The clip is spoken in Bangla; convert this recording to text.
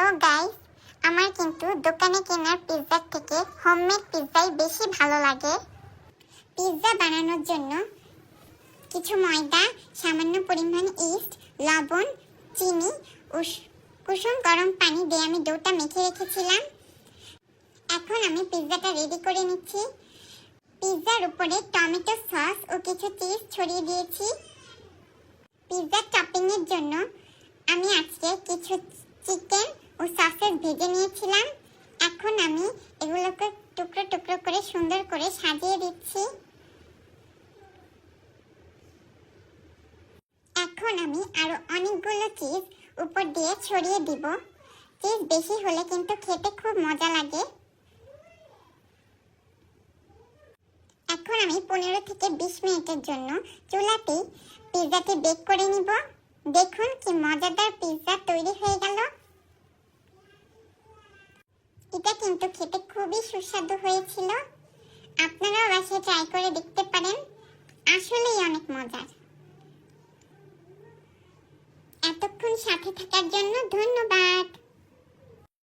হ্যালো গাইস, আমার কিন্তু দোকানে কেনার পিৎজার থেকে হোমমেড পিৎজাই বেশি ভালো লাগে। পিৎজা বানানোর জন্য কিছু ময়দা, সামান্য পরিমাণ ইস্ট, লবণ, চিনি ও কুসুম গরম পানি দিয়ে আমি ডোটা মেখে রেখেছিলাম। এখন আমি পিৎজাটা রেডি করে নিচ্ছি। পিৎজার উপরে টমেটো সস ও কিছু চিজ ছড়িয়ে দিয়েছি। পিৎজার টপিং এর জন্য আমি আজকে কিছু চিকেন ও সসেস ভেজে নিয়েছিলাম। এখন আমি এগুলোকে টুকরো টুকরো করে সুন্দর করে সাজিয়ে দিচ্ছি। এখন আমি আরো অনেকগুলো চিজ উপর দিয়ে ছড়িয়ে দিব। চিজ বেশি হলে কিন্তু খেতে খুব মজা লাগে। এখন আমি 15 থেকে 20 মিনিটের জন্য চুলাতেই পিৎজাটি বেক করে নিব। দেখুন কি মজাদার পিৎজা তৈরি হয়ে গেল। এটা কিন্তু খেতে খুবই সুস্বাদু হয়েছিল। আপনারাও বাসায় ট্রাই করে দেখতে পারেন, আসলেই অনেক মজার। এতক্ষণ সাথে থাকার জন্য ধন্যবাদ।